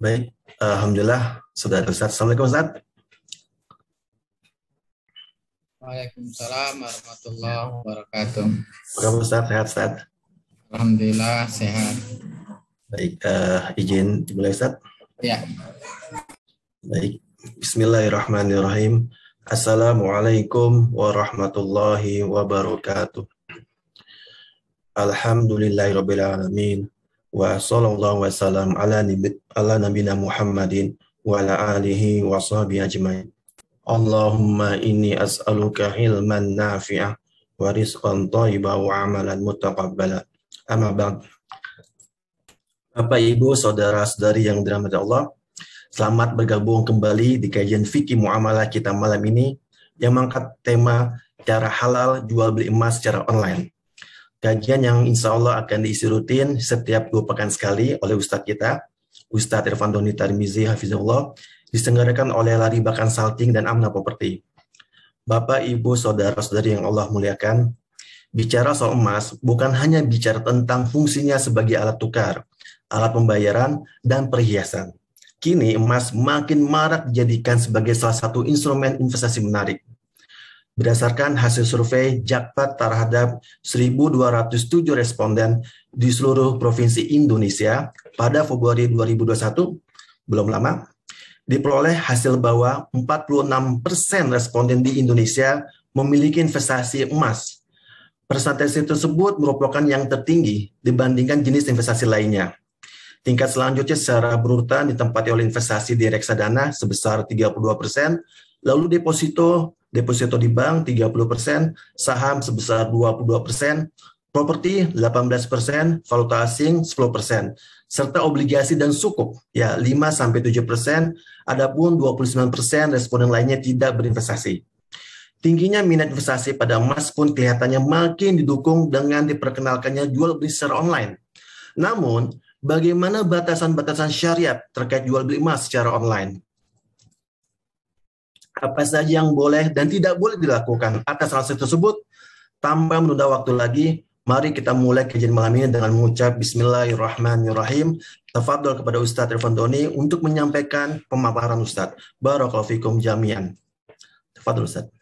Baik, Alhamdulillah, Saudara Ustaz. Assalamualaikum Ustaz. Waalaikumsalam warahmatullahi wabarakatuh. Apa kabar Ustaz? Sehat Ustaz? Alhamdulillah sehat. Baik, izin dimulai Ustaz. Ya, Baik, Bismillahirrahmanirrahim. Assalamualaikum warahmatullahi wabarakatuh. Alhamdulillahirrabbilalamin. Wa sallallahu wassalam ala nabina Muhammadin wa ala alihi wa sahbihi ajmain. Allahumma inni as'aluka ilman nafi'ah wa rizqan thayyiban wa amalan mutaqabbala. Amma ba'd. Bapak, Ibu, saudara-saudari yang dirahmati Allah, selamat bergabung kembali di kajian fikih muamalah kita malam ini yang mengangkat tema cara halal jual beli emas secara online. Kajian yang insya Allah akan diisi rutin setiap 2 pekan sekali oleh Ustadz kita, Ustadz Irfan Doni Tarmizi Hafizullah, diselenggarakan oleh Lari Bahkan Salting dan Amna Property. Bapak, Ibu, saudara-saudari yang Allah muliakan, bicara soal emas bukan hanya bicara tentang fungsinya sebagai alat tukar, alat pembayaran, dan perhiasan. Kini emas makin marak dijadikan sebagai salah satu instrumen investasi menarik. Berdasarkan hasil survei Jakpad terhadap 1.207 responden di seluruh provinsi Indonesia pada Februari 2021, belum lama, diperoleh hasil bahwa 46% responden di Indonesia memiliki investasi emas. Persentase tersebut merupakan yang tertinggi dibandingkan jenis investasi lainnya. Tingkat selanjutnya secara berurutan ditempati oleh investasi di reksadana sebesar 32%, lalu deposito di bank 30%, saham sebesar 22%, properti 18%, valuta asing 10%, serta obligasi dan sukuk ya 5-7%, adapun 29% responden lainnya tidak berinvestasi. Tingginya minat investasi pada emas pun kelihatannya makin didukung dengan diperkenalkannya jual beli secara online. Namun, bagaimana batasan-batasan syariat terkait jual beli emas secara online? Apa saja yang boleh dan tidak boleh dilakukan atas hal tersebut? Tanpa menunda waktu lagi, mari kita mulai kajian malam ini dengan mengucap Bismillahirrahmanirrahim. Tafadhol kepada Ustadz Irfan Doni untuk menyampaikan pemaparan Ustadz. Barakallahu fikum jami'an. Tafadhol Ustadz.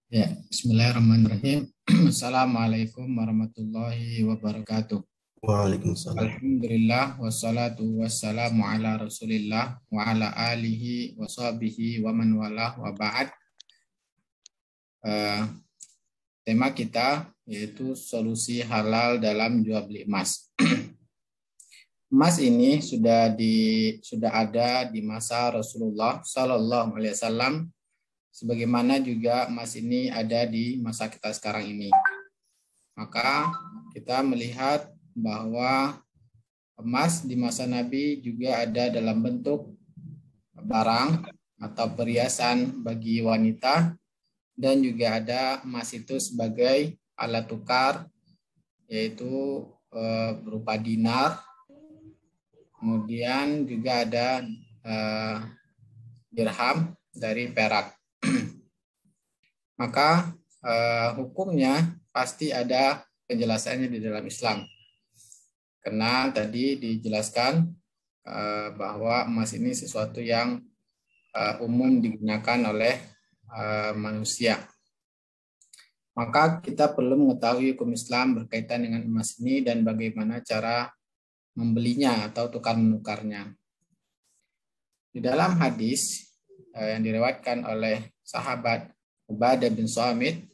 ya. Bismillahirrahmanirrahim. Assalamualaikum warahmatullahi wabarakatuh. Waalaikumsalam. Alhamdulillah wassalatu wassalamu ala Rasulillah wa ala alihi wa sahbihi wa man walah wa ba'd. Tema kita yaitu solusi halal dalam jual beli emas. Emas ini sudah ada di masa Rasulullah Sallallahu Alaihi Wasallam, sebagaimana juga emas ini ada di masa kita sekarang ini. Maka kita melihat bahwa emas di masa Nabi juga ada dalam bentuk barang atau perhiasan bagi wanita, dan juga ada emas itu sebagai alat tukar, yaitu berupa dinar. Kemudian juga ada dirham dari perak. Maka hukumnya pasti ada penjelasannya di dalam Islam. Karena tadi dijelaskan bahwa emas ini sesuatu yang umum digunakan oleh manusia. Maka kita perlu mengetahui hukum Islam berkaitan dengan emas ini dan bagaimana cara membelinya atau tukar menukarnya. Di dalam hadis yang diriwayatkan oleh sahabat Ubadah bin Samit,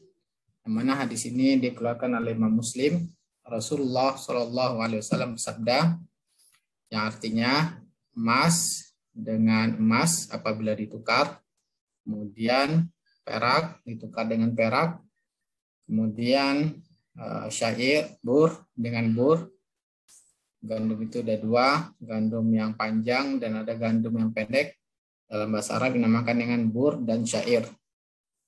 yang mana hadis ini dikeluarkan oleh Imam Muslim, Rasulullah Shallallahu Alaihi Wasallam bersabda, yang artinya emas dengan emas apabila ditukar, kemudian perak ditukar dengan perak, kemudian syair, bur dengan bur. Gandum itu ada 2, gandum yang panjang dan ada gandum yang pendek. Dalam bahasa Arab dinamakan dengan bur dan syair.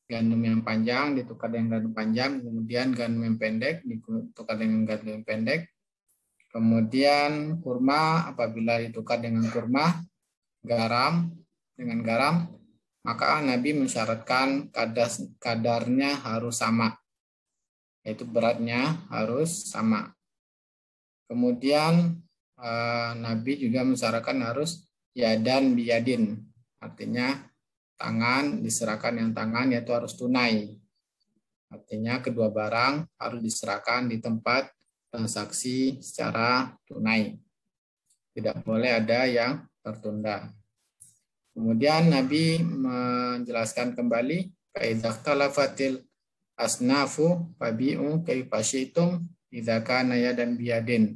Gandum yang panjang ditukar dengan gandum panjang, kemudian gandum yang pendek ditukar dengan gandum yang pendek. Kemudian kurma apabila ditukar dengan kurma, garam dengan garam, maka Nabi mensyaratkan kadarnya harus sama, yaitu beratnya harus sama. Kemudian Nabi juga mensyaratkan harus yadan biyadin. Artinya tangan diserahkan yang tangan, yaitu harus tunai. Artinya kedua barang harus diserahkan di tempat transaksi secara tunai. Tidak boleh ada yang tertunda. Kemudian Nabi menjelaskan kembali, فَإِذَا اخْتَلَفَتِ الْأَصْنَافُ فَبِيعُوا كَيْفَ شِئْتُمْ إِذَا كَانَ يَدًا بِيَدٍ.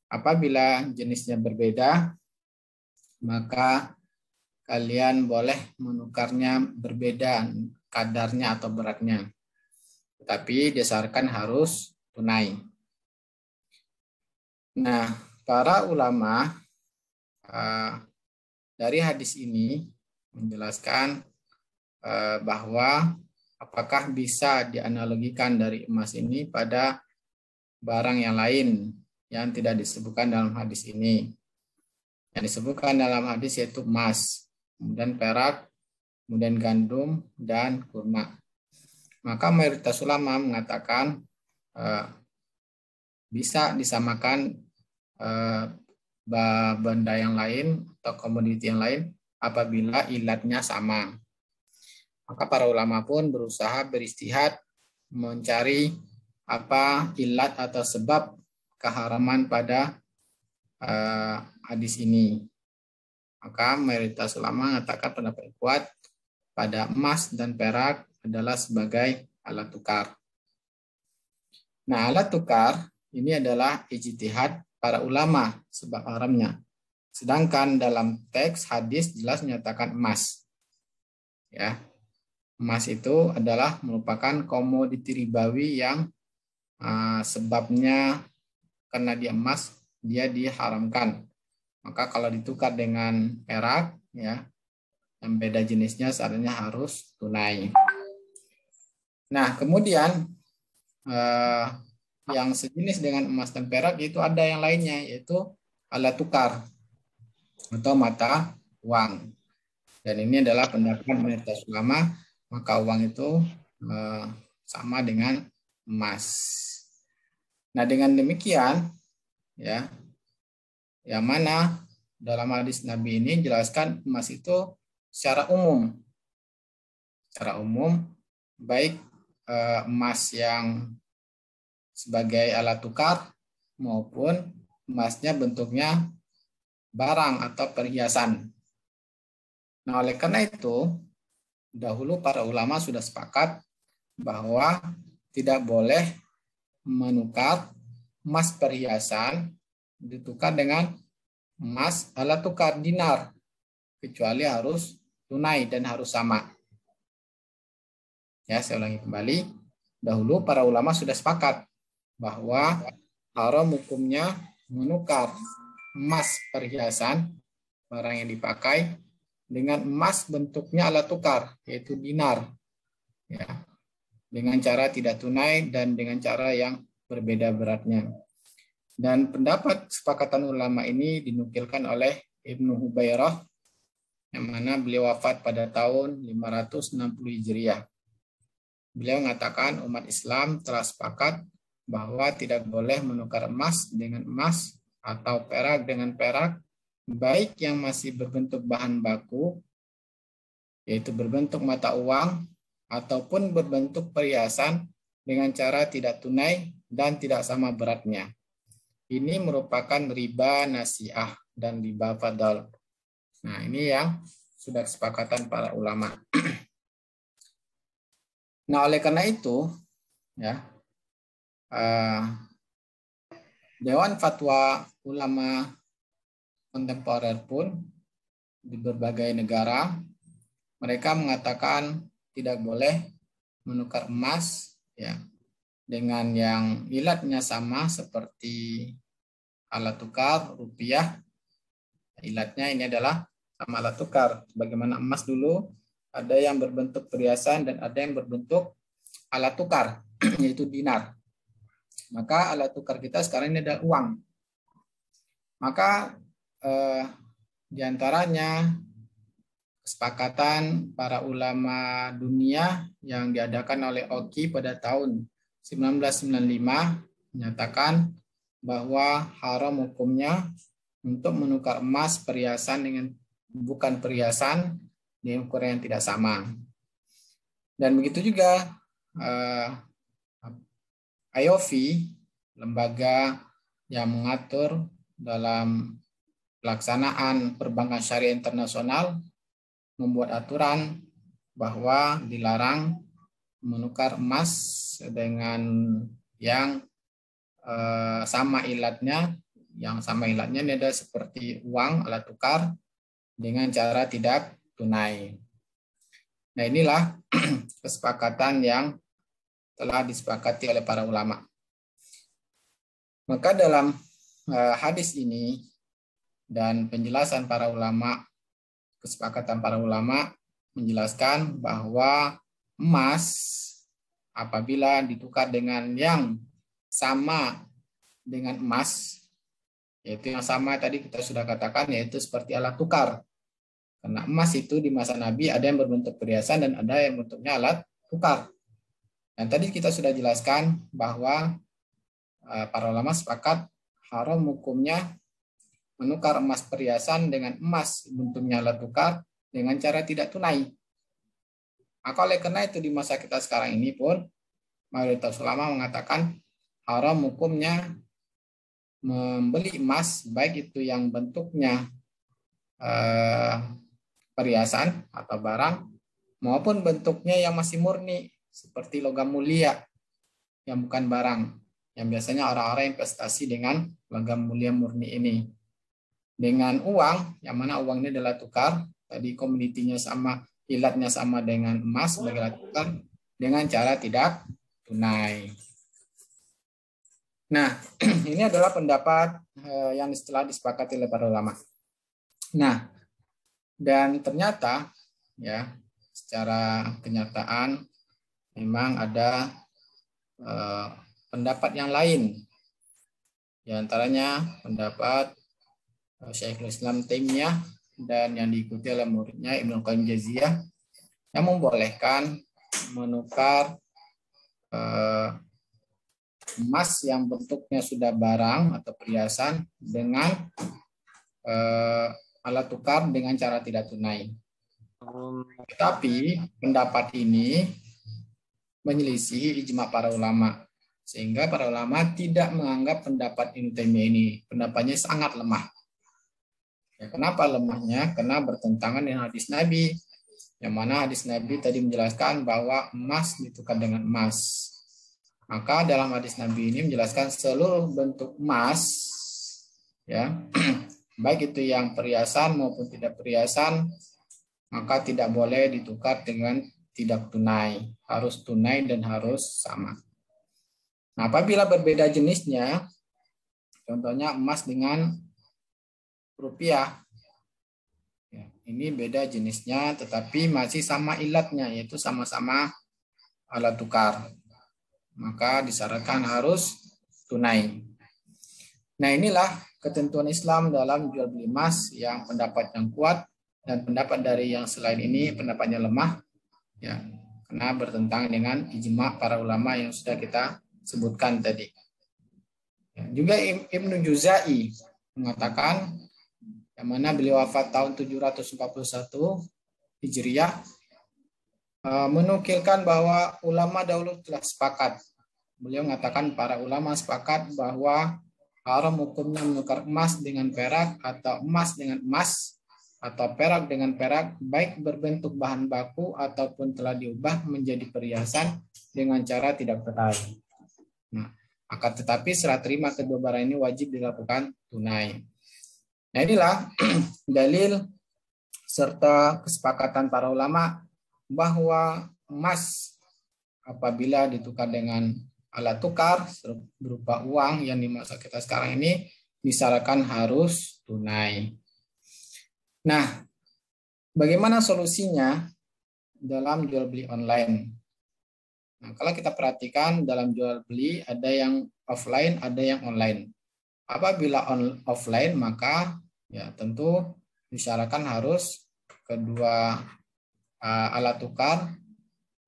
Apabila jenisnya berbeda, maka kalian boleh menukarnya berbeda kadarnya atau beratnya. Tetapi dasarkan harus tunai. Nah, para ulama dari hadis ini menjelaskan bahwa apakah bisa dianalogikan dari emas ini pada barang yang lain yang tidak disebutkan dalam hadis ini. Yang disebutkan dalam hadis yaitu emas, kemudian perak, kemudian gandum, dan kurma. Maka mayoritas ulama mengatakan bisa disamakan benda yang lain atau komoditi yang lain apabila ilatnya sama. Maka para ulama pun berusaha beristihad mencari apa ilat atau sebab keharaman pada hadis ini. Maka mayoritas ulama mengatakan pendapat kuat pada emas dan perak adalah sebagai alat tukar. Nah, alat tukar ini adalah ijtihad para ulama sebab haramnya. Sedangkan dalam teks hadis jelas menyatakan emas. Ya. Emas itu adalah merupakan komoditi ribawi yang sebabnya karena dia emas dia diharamkan. Maka kalau ditukar dengan perak, ya, yang beda jenisnya seharusnya harus tunai. Nah, kemudian yang sejenis dengan emas dan perak itu ada yang lainnya, yaitu alat tukar atau mata uang. Dan ini adalah pendapat mayoritas ulama, maka uang itu sama dengan emas. Nah, dengan demikian, ya, yang mana dalam hadis Nabi ini jelaskan emas itu secara umum. Secara umum, baik emas yang sebagai alat tukar maupun emasnya bentuknya barang atau perhiasan. Nah, oleh karena itu, dahulu para ulama sudah sepakat bahwa tidak boleh menukar emas perhiasan ditukar dengan emas alat tukar dinar, kecuali harus tunai dan harus sama. Ya, saya ulangi kembali. Dahulu para ulama sudah sepakat bahwa haram hukumnya menukar emas perhiasan, barang yang dipakai, dengan emas bentuknya alat tukar, yaitu dinar. Ya, dengan cara tidak tunai dan dengan cara yang berbeda beratnya. Dan pendapat kesepakatan ulama ini dinukilkan oleh Ibnu Hubairah, yang mana beliau wafat pada tahun 560 Hijriah. Beliau mengatakan umat Islam telah sepakat bahwa tidak boleh menukar emas dengan emas atau perak dengan perak, baik yang masih berbentuk bahan baku, yaitu berbentuk mata uang, ataupun berbentuk perhiasan dengan cara tidak tunai dan tidak sama beratnya. Ini merupakan riba nasiah dan riba fadl. Nah, ini yang sudah kesepakatan para ulama. Nah, oleh karena itu, ya, Dewan Fatwa Ulama Kontemporer pun di berbagai negara, mereka mengatakan tidak boleh menukar emas, ya, dengan yang ilatnya sama seperti alat tukar rupiah. Ilatnya ini adalah sama alat tukar. Bagaimana emas dulu, ada yang berbentuk perhiasan dan ada yang berbentuk alat tukar, yaitu dinar. Maka alat tukar kita sekarang ini adalah uang. Maka di antaranya kesepakatan para ulama dunia yang diadakan oleh OKI pada tahun 1995 menyatakan bahwa haram hukumnya untuk menukar emas perhiasan dengan bukan perhiasan dengan ukuran yang tidak sama. Dan begitu juga IOV, lembaga yang mengatur dalam pelaksanaan perbankan syariah internasional, membuat aturan bahwa dilarang menukar emas dengan yang sama ilatnya. Yang sama ilatnya ini ada seperti uang, alat tukar, dengan cara tidak tunai. Nah, inilah kesepakatan yang telah disepakati oleh para ulama. Maka dalam hadis ini dan penjelasan para ulama, kesepakatan para ulama menjelaskan bahwa emas apabila ditukar dengan yang sama dengan emas, yaitu yang sama tadi kita sudah katakan, yaitu seperti alat tukar. Karena emas itu di masa Nabi ada yang berbentuk perhiasan dan ada yang bentuknya alat tukar. Dan tadi kita sudah jelaskan bahwa para ulama sepakat haram hukumnya menukar emas perhiasan dengan emas bentuknya alat tukar dengan cara tidak tunai. Maka oleh karena itu di masa kita sekarang ini pun mayoritas ulama mengatakan haram hukumnya membeli emas baik itu yang bentuknya perhiasan atau barang maupun bentuknya yang masih murni seperti logam mulia yang bukan barang, yang biasanya orang-orang investasi dengan logam mulia murni ini. Dengan uang, yang mana uang ini adalah tukar, tadi komoditinya sama, ilatnya sama dengan emas sebagai alat tukar, dengan cara tidak tunai. Nah, ini adalah pendapat yang setelah disepakati oleh para ulama. Nah, dan ternyata ya secara kenyataan memang ada pendapat yang lain. Di antaranya pendapat Syekhul Islam Taimiyah dan yang diikuti oleh muridnya Ibnu Qayyim Jauziyah yang membolehkan menukar emas yang bentuknya sudah barang atau perhiasan dengan alat tukar dengan cara tidak tunai. Tapi pendapat ini menyelisih ijma para ulama, sehingga para ulama tidak menganggap pendapat Ibnu Taimiyah ini, pendapatnya sangat lemah. Ya, kenapa lemahnya? Karena bertentangan dengan hadis Nabi, yang mana hadis Nabi tadi menjelaskan bahwa emas ditukar dengan emas. Maka dalam hadis Nabi ini menjelaskan seluruh bentuk emas, ya, baik itu yang perhiasan maupun tidak perhiasan, maka tidak boleh ditukar dengan tidak tunai, harus tunai dan harus sama. Nah, apabila berbeda jenisnya, contohnya emas dengan rupiah, ya, ini beda jenisnya, tetapi masih sama ilatnya, yaitu sama-sama alat tukar, maka disyaratkan harus tunai. Nah, inilah ketentuan Islam dalam jual beli emas yang pendapat yang kuat, dan pendapat dari yang selain ini pendapatnya lemah, ya, karena bertentangan dengan ijma para ulama yang sudah kita sebutkan tadi. Ya, juga Ibnu Juzai mengatakan, yang mana beliau wafat tahun 741 Hijriah, menukilkan bahwa ulama dahulu telah sepakat. Beliau mengatakan para ulama sepakat bahwa haram hukumnya menukar emas dengan perak atau emas dengan emas atau perak dengan perak, baik berbentuk bahan baku ataupun telah diubah menjadi perhiasan dengan cara tidak tunai. Nah, akan tetapi serah terima kedua barang ini wajib dilakukan tunai. Nah, inilah dalil serta kesepakatan para ulama bahwa emas apabila ditukar dengan alat tukar berupa uang yang di masa kita sekarang ini disyaratkan harus tunai. Nah, bagaimana solusinya dalam jual beli online? Nah, kalau kita perhatikan dalam jual beli ada yang offline, ada yang online. Apabila offline, maka ya tentu disyaratkan harus kedua alat tukar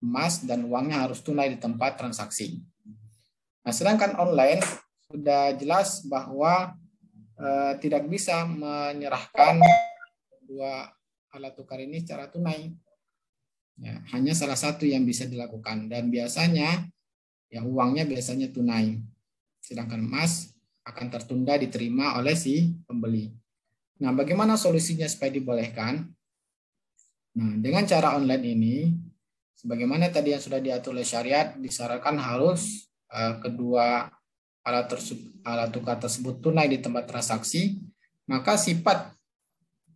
emas dan uangnya harus tunai di tempat transaksi. Nah, sedangkan online sudah jelas bahwa tidak bisa menyerahkan kedua alat tukar ini secara tunai. Ya, hanya salah satu yang bisa dilakukan, dan biasanya ya uangnya biasanya tunai. Sedangkan emas akan tertunda diterima oleh si pembeli. Nah, bagaimana solusinya supaya dibolehkan? Nah, dengan cara online ini, sebagaimana tadi yang sudah diatur oleh syariat, disarankan harus kedua alat tukar tersebut tunai di tempat transaksi, maka sifat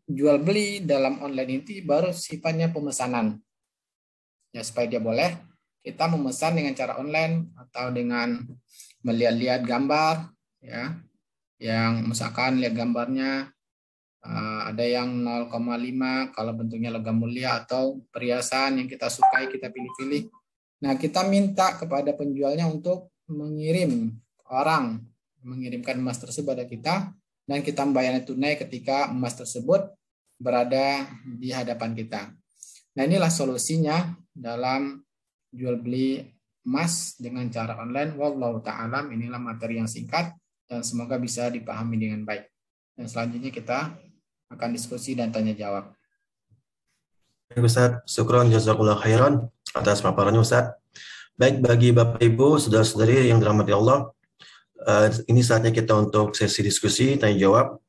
jual beli dalam online itu baru sifatnya pemesanan. Ya, supaya dia boleh, kita memesan dengan cara online atau dengan melihat-lihat gambar, ya, yang misalkan lihat gambarnya ada yang 0,5 kalau bentuknya logam mulia atau perhiasan yang kita sukai, kita pilih-pilih. Nah, kita minta kepada penjualnya untuk mengirimkan emas tersebut pada kita, dan kita membayarnya tunai ketika emas tersebut berada di hadapan kita. Nah, inilah solusinya dalam jual beli emas dengan cara online. Wallahu ta'alam. Inilah materi yang singkat dan semoga bisa dipahami dengan baik. Dan selanjutnya kita akan diskusi dan tanya jawab. Baik Ustaz, syukron jazakallah khairan atas paparannya Ustaz. Baik, bagi Bapak Ibu, saudara-saudari yang dirahmati Allah, ini saatnya kita untuk sesi diskusi tanya jawab.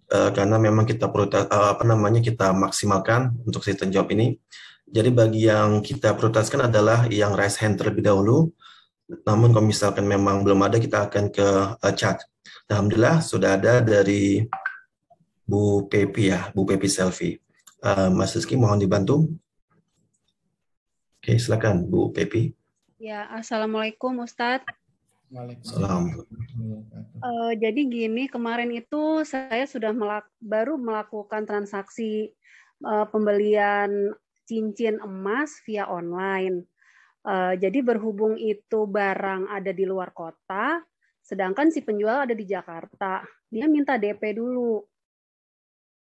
Karena memang kita perlu kita maksimalkan untuk sistem jawab ini. Jadi bagi yang kita prioritaskan adalah yang raise hand terlebih dahulu. Namun kalau misalkan memang belum ada, kita akan ke chat. Alhamdulillah sudah ada dari Bu Pepi ya, Bu Pepi Selfie. Mas Rizky mohon dibantu. Oke, silakan Bu Pepi. Ya, Assalamualaikum Ustadz. Waalaikumsalam. Jadi gini, kemarin itu saya sudah baru melakukan transaksi pembelian cincin emas via online. Jadi berhubung itu barang ada di luar kota, sedangkan si penjual ada di Jakarta, dia minta DP dulu.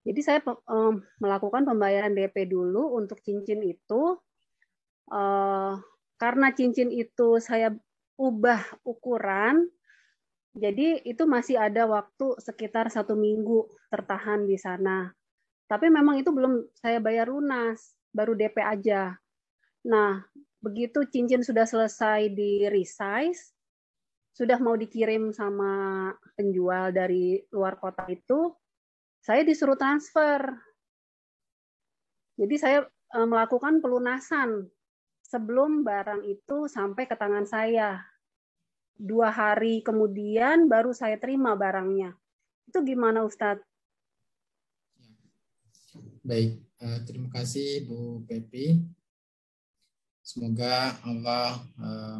Jadi saya melakukan pembayaran DP dulu untuk cincin itu. Karena cincin itu saya ubah ukuran, jadi itu masih ada waktu sekitar 1 minggu tertahan di sana. Tapi memang itu belum saya bayar lunas, baru DP aja. Nah, begitu cincin sudah selesai di resize, sudah mau dikirim sama penjual dari luar kota itu, saya disuruh transfer. Jadi saya melakukan pelunasan sebelum barang itu sampai ke tangan saya. 2 hari kemudian baru saya terima barangnya. Itu gimana Ustadz? Baik, terima kasih Bu Pepi. Semoga Allah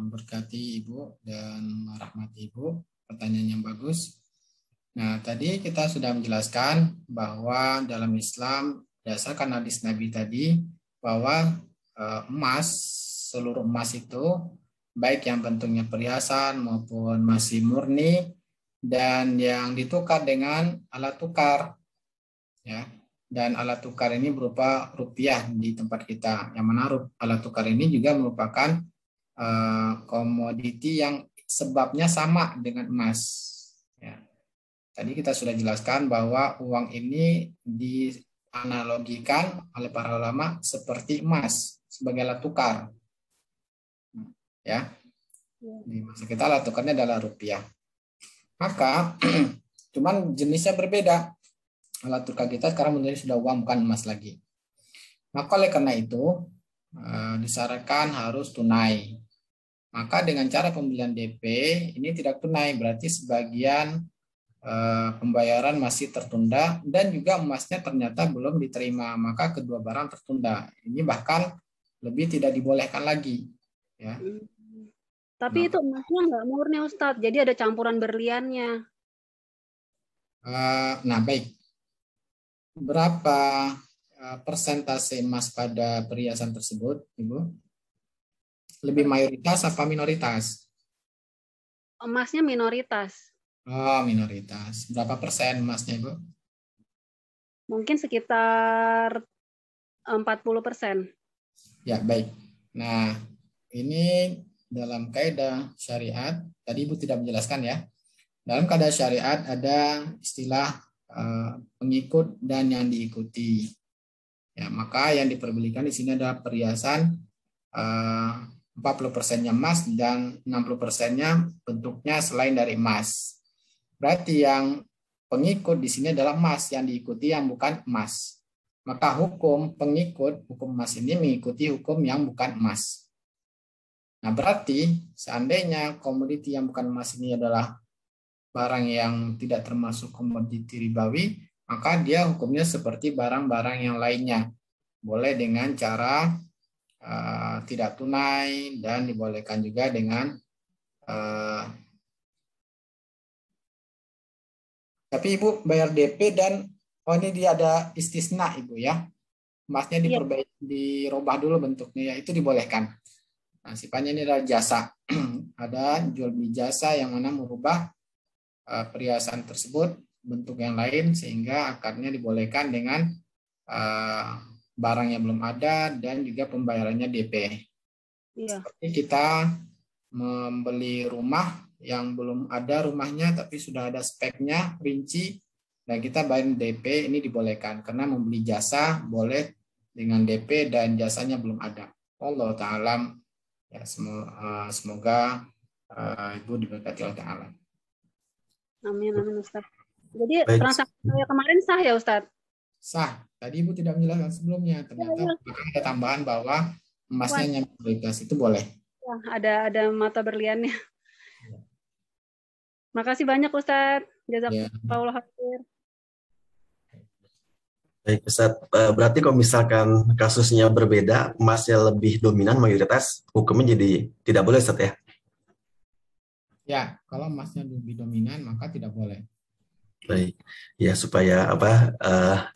berkati Ibu dan merahmati Ibu. Pertanyaan yang bagus. Nah, tadi kita sudah menjelaskan bahwa dalam Islam, berdasarkan hadis Nabi tadi, bahwa seluruh emas itu, baik yang bentuknya perhiasan maupun masih murni, dan yang ditukar dengan alat tukar, ya. Dan alat tukar ini berupa rupiah di tempat kita. Yang mana alat tukar ini juga merupakan komoditi yang sebabnya sama dengan emas. Ya. Tadi kita sudah jelaskan bahwa uang ini dianalogikan oleh para ulama seperti emas sebagai alat tukar. Ya. Di masa kita alat tukarnya adalah rupiah. Maka cuman jenisnya berbeda. Alat tukar kita sekarang menjadi sudah uang, bukan emas lagi. Maka oleh karena itu disarankan harus tunai. Maka dengan cara pembelian DP ini tidak tunai, berarti sebagian pembayaran masih tertunda dan juga emasnya ternyata belum diterima, maka kedua barang tertunda. Ini bahkan lebih tidak dibolehkan lagi. Ya. Tapi itu emasnya nggak murni Ustadz, jadi ada campuran berliannya. Nah baik. Berapa persentase emas pada perhiasan tersebut, Ibu? Lebih mayoritas apa minoritas? Emasnya minoritas. Oh, minoritas. Berapa persen emasnya, Ibu? Mungkin sekitar 40%. Ya, baik. Nah, ini dalam kaidah syariat, tadi Ibu tidak menjelaskan ya. Dalam kaidah syariat ada istilah pengikut dan yang diikuti. Ya, maka yang diperbolehkan di sini adalah perhiasan 40%-nya emas dan 60%-nya bentuknya selain dari emas. Berarti yang pengikut di sini adalah emas, yang diikuti yang bukan emas. Maka hukum pengikut, hukum emas ini mengikuti hukum yang bukan emas. Nah, berarti seandainya komoditi yang bukan emas ini adalah barang yang tidak termasuk komoditi ribawi, maka dia hukumnya seperti barang-barang yang lainnya. Boleh dengan cara tidak tunai dan dibolehkan juga dengan tapi Ibu bayar DP dan ini dia ada istisna Ibu ya. Emasnya dirubah dulu bentuknya ya, itu dibolehkan. Nah, sifatnya ini adalah jasa. Ada jual beli jasa yang mana merubah perhiasan tersebut bentuk yang lain sehingga akadnya dibolehkan dengan barang yang belum ada dan juga pembayarannya DP. Iya. Seperti kita membeli rumah yang belum ada rumahnya tapi sudah ada speknya rinci dan kita bayar DP, ini dibolehkan karena membeli jasa boleh dengan DP dan jasanya belum ada. Allah Ta'ala ya, semoga Ibu diberkati Allah Ta'ala. Amin, amin Ustaz. Jadi transaksi saya kemarin sah ya Ustaz? Sah. Tadi Ibu tidak menjelaskan sebelumnya. Ternyata ada tambahan bahwa emasnya yang bebas itu boleh. Ya, ada mata berliannya. Ya. Makasih banyak Ustaz. Jazakallahu khair. Baik Ustaz, berarti kalau misalkan kasusnya berbeda, emasnya lebih dominan mayoritas, hukumnya jadi tidak boleh Ustaz ya? Ya, kalau emasnya lebih dominan maka tidak boleh. Baik, ya supaya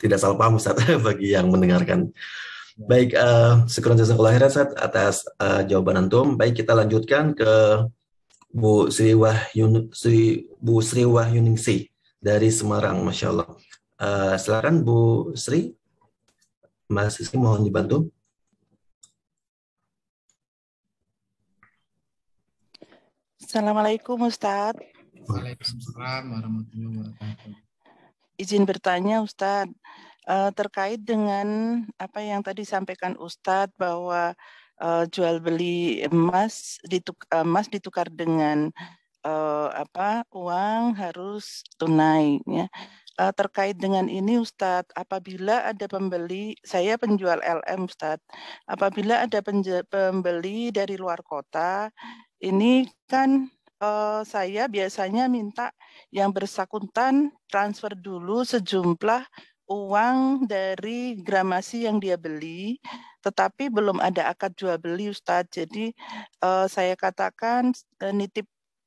tidak salah paham Ustaz bagi yang mendengarkan. Ya. Baik, syukuran jazakallahu khairan Ustaz atas jawaban antum. Baik, kita lanjutkan ke Bu Sri Wahyuningsi dari Semarang, Masya Allah. Silakan Bu Sri, Mas Sri mohon dibantu. Assalamualaikum Ustadz. Waalaikumsalam warahmatullahi wabarakatuh. Izin bertanya Ustadz, terkait dengan apa yang tadi sampaikan Ustadz bahwa jual beli emas ditukar dengan uang harus tunai ya. Terkait dengan ini Ustadz, apabila ada pembeli, saya penjual LM Ustadz, apabila ada pembeli dari luar kota, ini kan saya biasanya minta yang bersangkutan transfer dulu sejumlah uang dari gramasi yang dia beli, tetapi belum ada akad jual beli Ustadz. Jadi saya katakan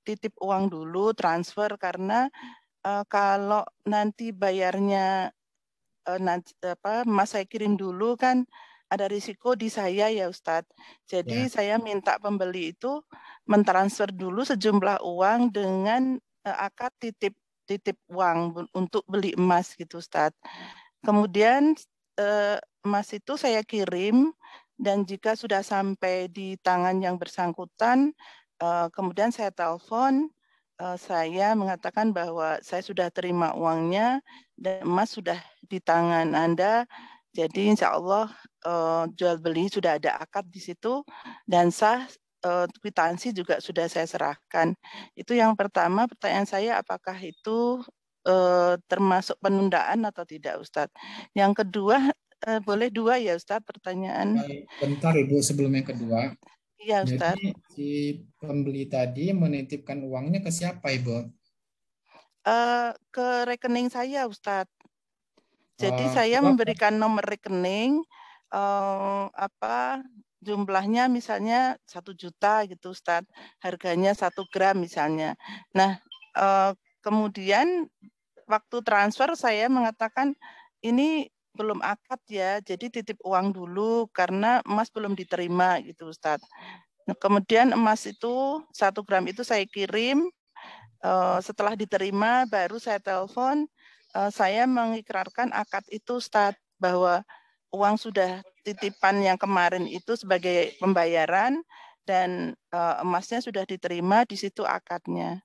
titip uang dulu, transfer, karena kalau nanti bayarnya Mas saya kirim dulu kan ada risiko di saya ya Ustadz. Jadi saya minta pembeli itu mentransfer dulu sejumlah uang dengan akad titip uang untuk beli emas gitu Ustadz. Kemudian emas itu saya kirim dan jika sudah sampai di tangan yang bersangkutan, kemudian saya telepon. Saya mengatakan bahwa saya sudah terima uangnya dan emas sudah di tangan Anda. Jadi insya Allah jual beli sudah ada akad di situ dan sah, kwitansi juga sudah saya serahkan. Itu yang pertama. Pertanyaan saya, apakah itu termasuk penundaan atau tidak Ustadz? Yang kedua, boleh dua ya Ustadz pertanyaan? Bentar Ibu, sebelum yang kedua. Iya Ustadz. Jadi si pembeli tadi menitipkan uangnya ke siapa Ibu? Ke rekening saya Ustadz. Jadi saya memberikan nomor rekening, jumlahnya misalnya 1 juta gitu Ustadz, harganya 1 gram misalnya. Nah kemudian waktu transfer saya mengatakan ini belum akad ya, jadi titip uang dulu karena emas belum diterima gitu Ustadz. Nah, kemudian emas itu 1 gram itu saya kirim, setelah diterima baru saya telepon, saya mengikrarkan akad itu Ustadz, bahwa uang sudah titipan yang kemarin itu sebagai pembayaran dan emasnya sudah diterima, di situ akadnya.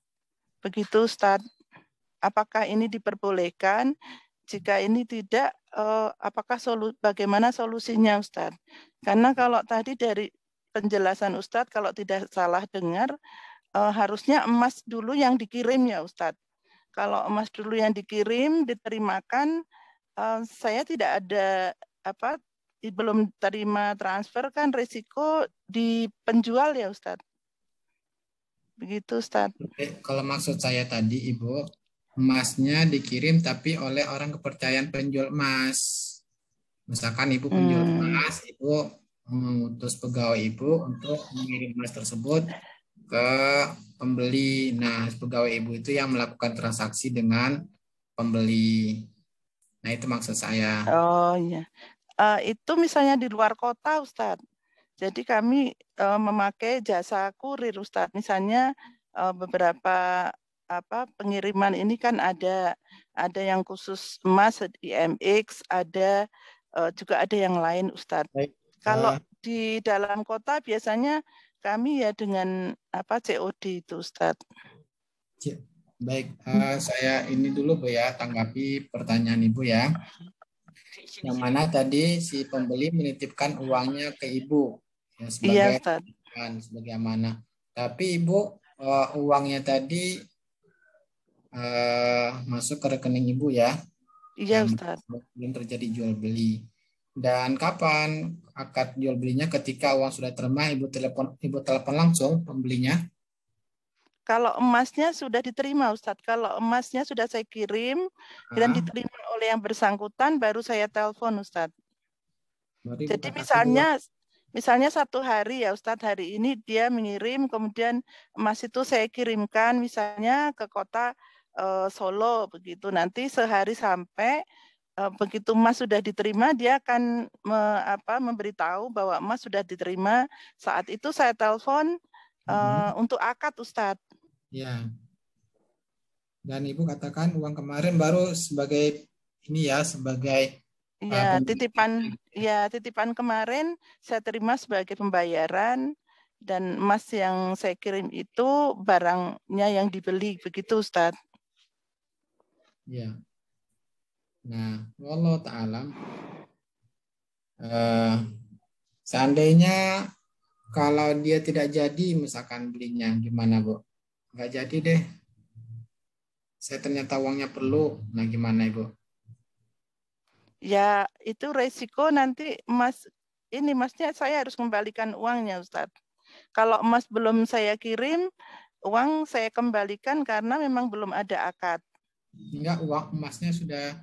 Begitu Ustadz. apakah ini diperbolehkan? Jika ini tidak, apakah bagaimana solusinya, Ustadz? Karena kalau tadi dari penjelasan Ustadz, kalau tidak salah dengar, harusnya emas dulu yang dikirim ya Ustadz. Kalau emas dulu yang dikirim, diterimakan, saya tidak ada belum terima transfer, kan risiko di penjual ya Ustadz. Begitu Ustadz. Kalau maksud saya tadi Ibu, emasnya dikirim tapi oleh orang kepercayaan penjual emas. Misalkan Ibu penjual emas, Ibu mengutus pegawai Ibu untuk mengirim emas tersebut ke pembeli. Nah, pegawai Ibu itu yang melakukan transaksi dengan pembeli. Nah, itu maksud saya. Oh iya. Itu misalnya di luar kota, Ustadz. Jadi kami memakai jasa kurir, Ustadz. Misalnya beberapa pengiriman ini kan ada yang khusus emas, IMX, ada juga ada yang lain, Ustadz. Baik. Kalau di dalam kota biasanya kami ya dengan COD itu, Ustadz. Baik, saya ini dulu Bu ya, tanggapi pertanyaan Ibu ya. Yang mana tadi si pembeli menitipkan uangnya ke Ibu ya, sebagai amanah. Tapi Ibu uangnya tadi masuk ke rekening Ibu ya. Iya Ustaz. Belum terjadi jual beli. Dan kapan akad jual belinya? Ketika uang sudah terima, Ibu telepon langsung pembelinya. Kalau emasnya sudah diterima Ustadz, kalau emasnya sudah saya kirim dan diterima oleh yang bersangkutan, baru saya telepon Ustadz. Jadi misalnya satu hari ya Ustadz, hari ini dia mengirim, kemudian emas itu saya kirimkan misalnya ke kota Solo begitu. Nanti sehari sampai begitu emas sudah diterima, dia akan memberitahu bahwa emas sudah diterima. Saat itu saya telepon untuk akad Ustadz. Ya. Dan Ibu katakan uang kemarin baru sebagai ini ya, sebagai titipan kemarin saya terima sebagai pembayaran, dan emas yang saya kirim itu barangnya yang dibeli, begitu Ustadz. Ya. Nah, wallahu ta'ala. Seandainya kalau dia tidak jadi misalkan belinya, gimana Bu? Nggak jadi deh. Saya ternyata uangnya perlu. Nah, gimana Ibu? Ya, itu resiko nanti emasnya saya harus kembalikan uangnya, Ustadz. Kalau emas belum saya kirim, uang saya kembalikan karena memang belum ada akad. Enggak, uang emasnya sudah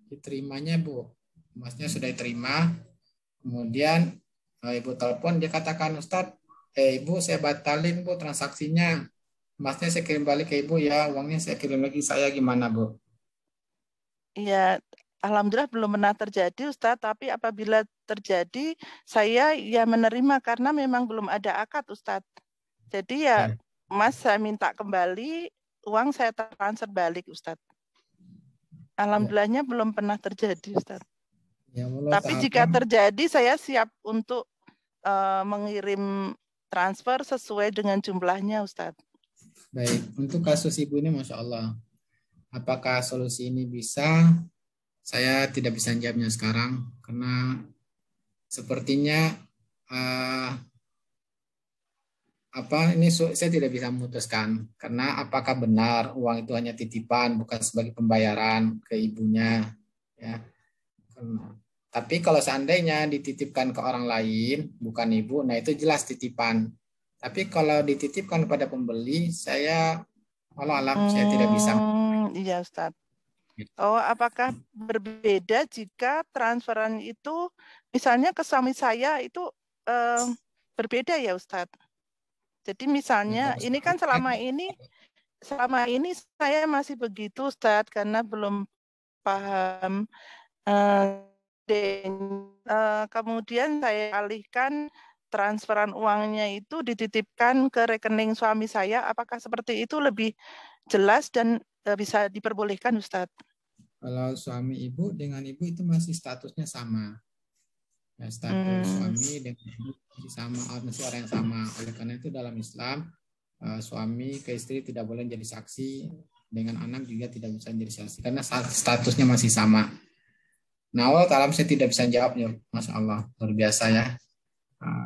diterimanya, Bu. Emasnya sudah diterima. Kemudian Ibu telepon, dia katakan, Ustadz, Ibu saya batalin Bu transaksinya. Emasnya saya kirim balik ke Ibu ya, uangnya saya kirim lagi saya, gimana Bu? Iya, alhamdulillah belum pernah terjadi Ustadz, tapi apabila terjadi saya ya menerima karena memang belum ada akad Ustadz. Jadi ya Mas saya minta kembali, uang saya transfer balik Ustadz. Alhamdulillahnya belum pernah terjadi Ustadz. Ya, tapi jika terjadi saya siap untuk mengirim transfer sesuai dengan jumlahnya Ustadz. Baik, untuk kasus Ibu ini Masya Allah, apakah solusi ini bisa? Saya tidak bisa jawabnya sekarang, karena sepertinya ini saya tidak bisa memutuskan, karena apakah benar uang itu hanya titipan, bukan sebagai pembayaran ke ibunya, ya. Tapi kalau seandainya dititipkan ke orang lain, bukan ibu, nah itu jelas titipan. Tapi kalau dititipkan kepada pembeli, saya saya tidak bisa. Iya Ustadz. Oh, apakah berbeda jika transferan itu misalnya ke suami saya itu berbeda ya Ustadz? Jadi misalnya ini kan selama ini saya masih begitu Ustadz, karena belum paham. Kemudian saya alihkan transferan uangnya itu dititipkan ke rekening suami saya. Apakah seperti itu lebih jelas dan bisa diperbolehkan Ustadz? Kalau suami ibu dengan ibu itu masih statusnya sama. Ya, status suami dengan ibu masih sama, masih orang yang sama. Oleh karena itu dalam Islam suami ke istri tidak boleh jadi saksi dengan anak juga tidak bisa direalisasi karena statusnya masih sama. Nah, Allah Ta'ala saya tidak bisa jawabnya. Masya Allah, luar biasa ya.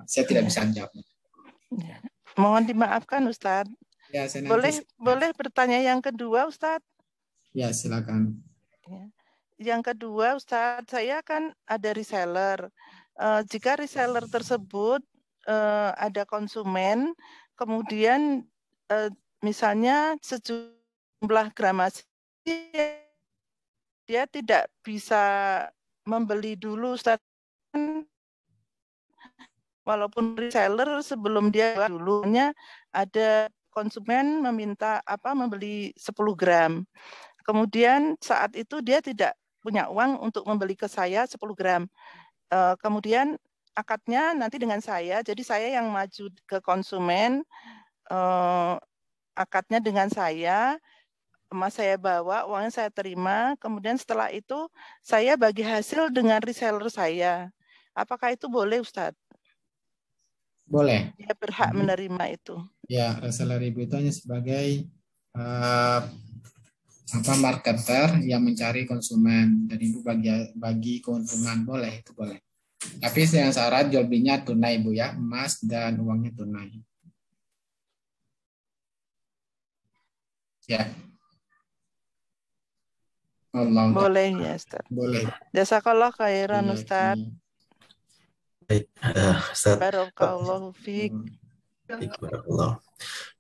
Saya tidak bisa jawabnya. Mohon dimaafkan Ustadz. Ya, saya nanti boleh bertanya yang kedua Ustadz? Ya, silakan. Yang kedua Ustadz, saya kan ada reseller. Jika reseller tersebut ada konsumen, kemudian misalnya sejumlah gramasi dia tidak bisa membeli dulu, Ustaz. Walaupun reseller sebelum dia dulunya ada konsumen meminta membeli 10 gram. Kemudian saat itu dia tidak punya uang untuk membeli ke saya 10 gram. Kemudian akadnya nanti dengan saya, jadi saya yang maju ke konsumen, akadnya dengan saya, emas saya bawa, uangnya saya terima, kemudian setelah itu saya bagi hasil dengan reseller saya. Apakah itu boleh, Ustadz? Boleh. Dia berhak menerima itu. Ya, reseller ibu itu hanya sebagai marketer yang mencari konsumen dan ibu bagi keuntungan, boleh, itu boleh. Tapi dengan syarat jual belinya tunai ibu ya, emas dan uangnya tunai. Ya. Allah. Boleh ya Ustaz. Boleh. Jazakallah khairan Ustaz. Baik, Ustaz. Barakallahu fiik. Barakallah.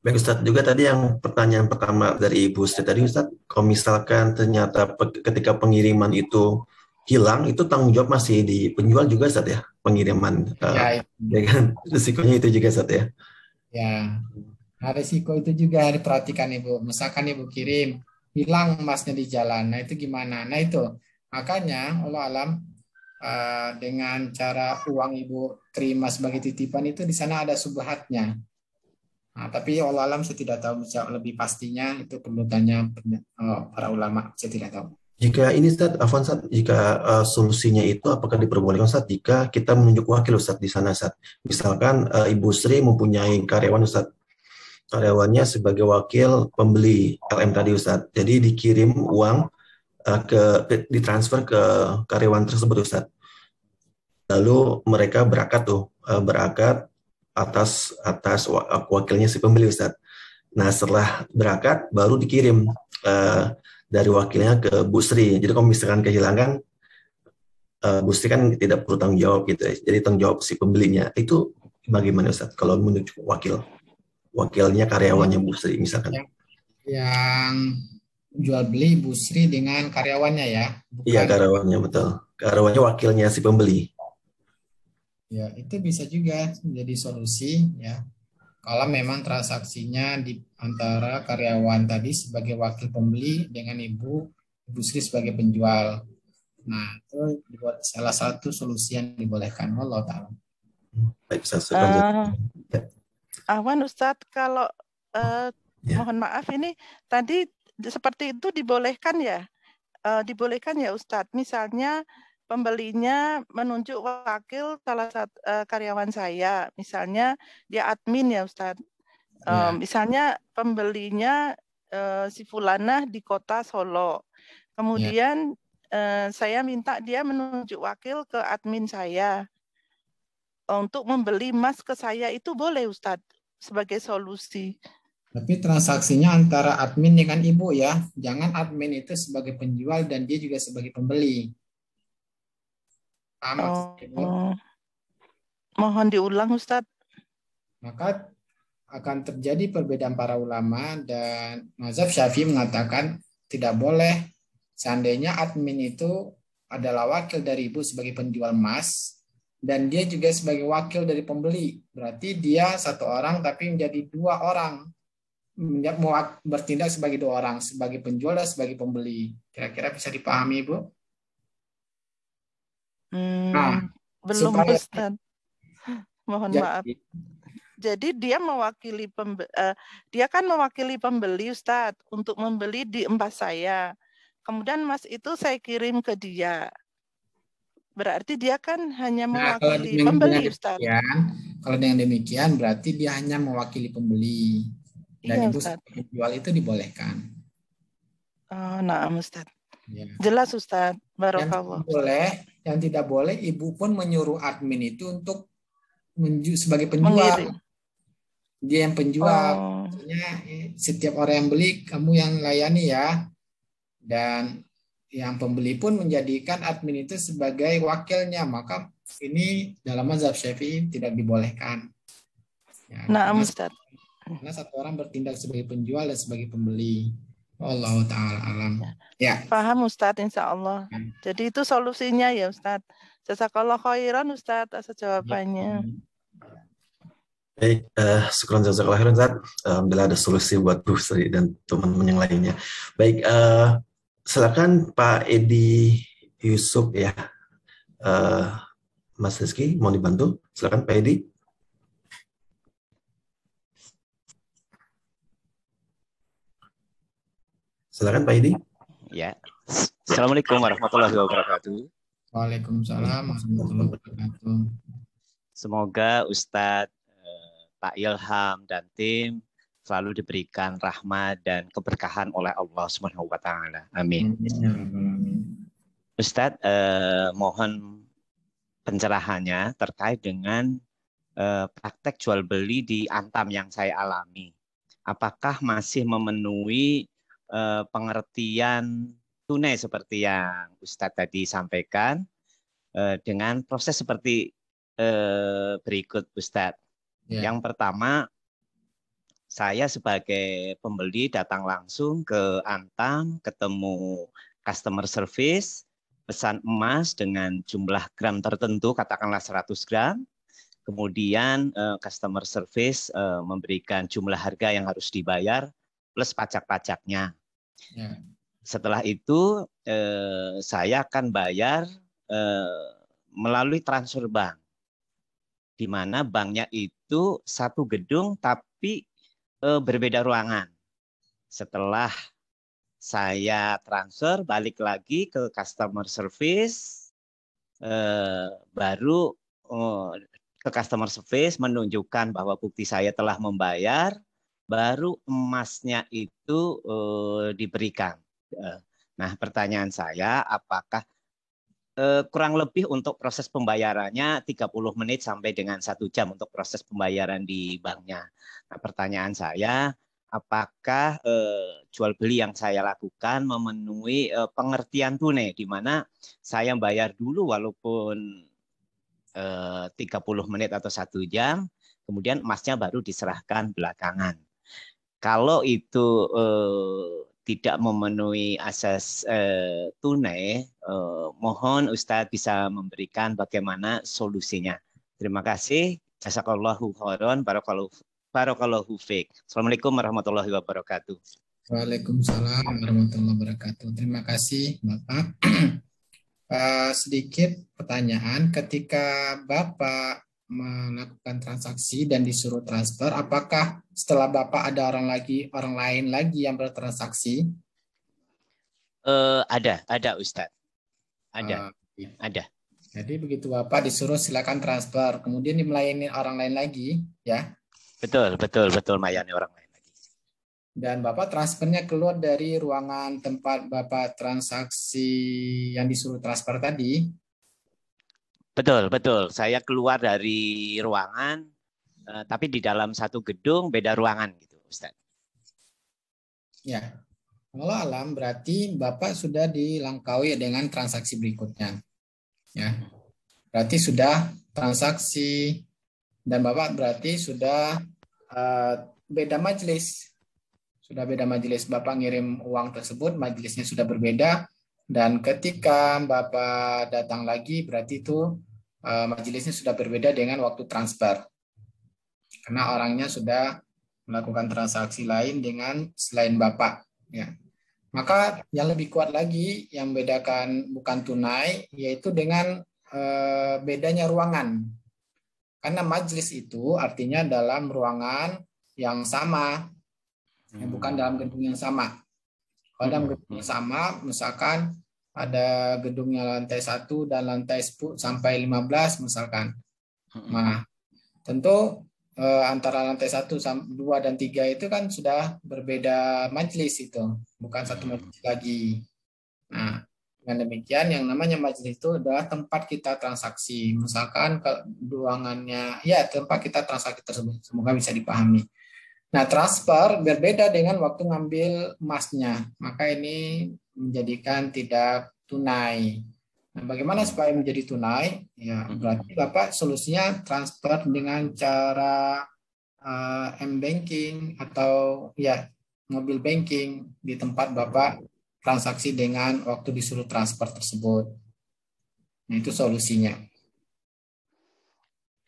Baik Ustaz, juga tadi yang pertanyaan pertama dari Ibu Sri tadi Ustaz, kalau misalkan ternyata ketika pengiriman itu hilang, itu tanggung jawab masih di penjual juga Ustaz ya, pengiriman. Ya kan, risikonya itu juga Ustaz ya. Ya, nah, risiko itu juga harus diperhatikan Ibu. Misalkan Ibu kirim, hilang emasnya di jalan, nah itu gimana? Nah itu, makanya Allah alam dengan cara uang Ibu terima sebagai titipan itu di sana ada subhatnya. Nah, tapi Allah alam saya tidak tahu lebih pastinya, itu perlu tanya para ulama, saya tidak tahu. Jika ini Ustaz, Afwan Ustaz, jika solusinya itu apakah diperbolehkan Ustaz jika kita menunjuk wakil Ustaz di sana Ustaz? Misalkan Ibu Sri mempunyai karyawan Ustaz, karyawannya sebagai wakil pembeli LM tadi Ustaz. Jadi dikirim uang ditransfer ke karyawan tersebut Ustaz. Lalu mereka berangkat atas wakilnya si pembeli Ustaz. Nah setelah berangkat baru dikirim dari wakilnya ke Bu Sri. Jadi kalau misalkan kehilangan, Bu Sri kan tidak perlu tanggung jawab gitu. Jadi tanggung jawab si pembelinya. Itu bagaimana Ustaz kalau menunjuk wakilnya karyawannya Bu Sri misalkan? Yang jual beli Bu Sri dengan karyawannya ya? Iya karyawannya betul. Karyawannya wakilnya si pembeli. Ya itu bisa juga menjadi solusi ya. Kalau memang transaksinya di antara karyawan tadi sebagai wakil pembeli dengan Ibu Sri sebagai penjual. Nah itu salah satu solusi yang dibolehkan Allah Ta'ala. Baik, Ahwan Ustadz, kalau mohon maaf ini tadi seperti itu dibolehkan ya? Dibolehkan ya Ustadz, misalnya pembelinya menunjuk wakil salah satu karyawan saya, misalnya dia admin ya Ustadz. Misalnya pembelinya si Fulana di kota Solo, kemudian saya minta dia menunjuk wakil ke admin saya untuk membeli emas ke saya, itu boleh Ustadz sebagai solusi. Tapi transaksinya antara admin dengan ibu ya, jangan admin itu sebagai penjual dan dia juga sebagai pembeli. Mohon diulang Ustadz. Maka akan terjadi perbedaan para ulama dan mazhab Syafi'i mengatakan tidak boleh seandainya admin itu adalah wakil dari ibu sebagai penjual emas dan dia juga sebagai wakil dari pembeli. Berarti dia satu orang tapi menjadi dua orang. Mau bertindak sebagai dua orang, sebagai penjual dan sebagai pembeli. Kira-kira bisa dipahami Ibu? Nah, belum Ustaz. Mohon maaf. Jadi dia mewakili dia kan mewakili pembeli Ustaz untuk membeli di emas saya. Kemudian emas itu saya kirim ke dia. Berarti dia kan hanya mewakili pembeli Ustaz. Kalau dengan demikian berarti dia hanya mewakili pembeli. Dan iya, ibu sebagai penjual itu dibolehkan. Nah, Ustaz. Ya. Jelas Ustaz. Barakallah. Yang tidak boleh ibu pun menyuruh admin itu untuk sebagai penjual. Mengirim. Dia yang penjual. Maksudnya setiap orang yang beli kamu yang layani ya. Dan yang pembeli pun menjadikan admin itu sebagai wakilnya, maka ini dalam mazhab Syafi'i tidak dibolehkan. Ya, Ustaz. Karena satu orang bertindak sebagai penjual dan sebagai pembeli. Allah Ta'ala alam. Ya. Paham Ustaz, insya Allah. Jadi itu solusinya ya Ustaz. Jazakallah khairan Ustaz atas jawabannya. Baik, syukran jazakallah khairan Ustaz. Alhamdulillah ada solusi buat Bu Sri dan teman-teman yang lainnya. Baik, silakan Pak Edi Yusuf ya. Mas Rizky mau dibantu? Silakan Pak Edi. Silakan Pak Edi. Ya. Assalamualaikum warahmatullahi wabarakatuh. Waalaikumsalam warahmatullahi wabarakatuh. Semoga Ustadz, Pak Ilham dan tim selalu diberikan rahmat dan keberkahan oleh Allah Subhanahu wa taala. Amin. Ustadz, mohon pencerahannya terkait dengan praktek jual beli di Antam yang saya alami. Apakah masih memenuhi pengertian tunai seperti yang Ustadz tadi sampaikan dengan proses seperti berikut Ustadz. Yang pertama, saya sebagai pembeli datang langsung ke Antam, ketemu customer service, pesan emas dengan jumlah gram tertentu, katakanlah 100 gram. Kemudian customer service memberikan jumlah harga yang harus dibayar plus pajak-pajaknya. Ya. Setelah itu saya akan bayar melalui transfer bank, di mana banknya itu satu gedung tapi berbeda ruangan. Setelah saya transfer balik lagi ke customer service, baru ke customer service menunjukkan bahwa bukti saya telah membayar, baru emasnya itu diberikan. Nah, pertanyaan saya, apakah kurang lebih untuk proses pembayarannya 30 menit sampai dengan 1 jam untuk proses pembayaran di banknya. Nah, pertanyaan saya, apakah jual beli yang saya lakukan memenuhi pengertian tunai, di mana saya bayar dulu walaupun 30 menit atau 1 jam, kemudian emasnya baru diserahkan belakangan. Kalau itu tidak memenuhi asas tunai, mohon Ustadz bisa memberikan bagaimana solusinya. Terima kasih. Jazakallahu khairan, barakallahu fiik. Assalamualaikum warahmatullahi wabarakatuh. Waalaikumsalam warahmatullahi wabarakatuh. Terima kasih Bapak. Sedikit pertanyaan, ketika Bapak melakukan transaksi dan disuruh transfer, apakah setelah Bapak ada orang lain lagi yang bertransaksi? Ada Ustadz. Ada. Jadi begitu Bapak disuruh silakan transfer, kemudian melayani orang lain lagi, ya? Betul, melayani orang lain lagi. Dan Bapak transfernya keluar dari ruangan tempat Bapak transaksi yang disuruh transfer tadi? Betul. Saya keluar dari ruangan, tapi di dalam satu gedung beda ruangan gitu, Ustaz. Ya, kalau alam berarti Bapak sudah dilangkaui dengan transaksi berikutnya. Ya, berarti sudah transaksi dan Bapak berarti sudah beda majelis. Sudah beda majelis, Bapak ngirim uang tersebut, majelisnya sudah berbeda. Dan ketika Bapak datang lagi, berarti itu majelisnya sudah berbeda dengan waktu transfer. Karena orangnya sudah melakukan transaksi lain dengan selain Bapak. Ya. Maka yang lebih kuat lagi, yang membedakan bukan tunai, yaitu dengan bedanya ruangan. Karena majelis itu artinya dalam ruangan yang sama, bukan dalam gedung yang sama. Kalau dalam gedung yang sama, misalkan ada gedungnya lantai 1 dan lantai 10 sampai 15 misalkan. Nah, tentu antara lantai 1, 2 dan 3 itu kan sudah berbeda majelis itu, bukan satu majelis lagi. Nah, dengan demikian yang namanya majelis itu adalah tempat kita transaksi. Misalkan ruangannya, ya tempat kita transaksi tersebut. Semoga bisa dipahami. Nah, transfer berbeda dengan waktu ngambil emasnya. Maka ini menjadikan tidak tunai. Nah, bagaimana supaya menjadi tunai? Ya, berarti Bapak solusinya transfer dengan cara m-banking atau ya mobil banking di tempat Bapak transaksi dengan waktu disuruh transfer tersebut. Nah, itu solusinya.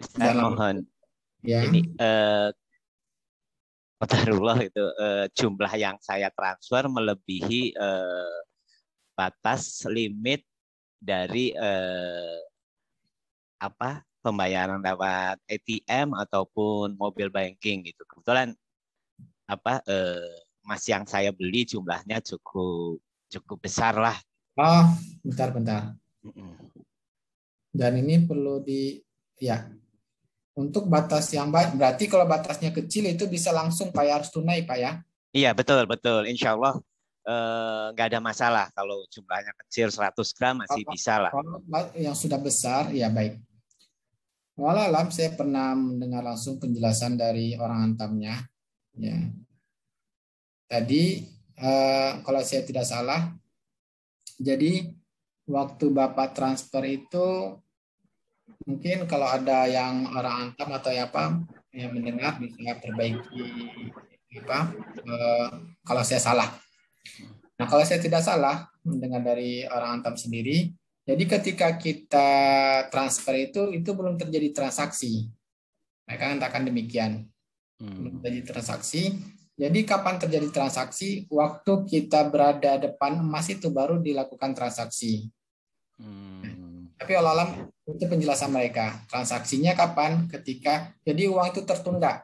Ustaz, mohon ya. Ini Qadarullah itu jumlah yang saya transfer melebihi batas limit dari pembayaran lewat ATM ataupun mobil banking gitu. Kebetulan emas yang saya beli jumlahnya cukup besar lah. Oh, bentar. Dan ini perlu untuk batas yang baik, berarti kalau batasnya kecil itu bisa langsung Pak, harus tunai Pak ya? Iya, betul. Insya Allah nggak ada masalah. Kalau jumlahnya kecil 100 gram masih bisa lah. Yang sudah besar, ya baik. Walau saya pernah mendengar langsung penjelasan dari orang antamnya. Ya. Tadi kalau saya tidak salah, jadi waktu Bapak transfer itu mungkin kalau ada yang orang antam atau yang mendengar bisa perbaiki kalau saya salah. Nah, kalau saya tidak salah mendengar dari orang antam sendiri, jadi ketika kita transfer itu belum terjadi transaksi. Mereka katakan demikian. Belum terjadi transaksi. Jadi kapan terjadi transaksi? Waktu kita berada depan emas itu baru dilakukan transaksi. Tapi Allah itu penjelasan mereka. Transaksinya kapan? Ketika jadi uang itu tertunda.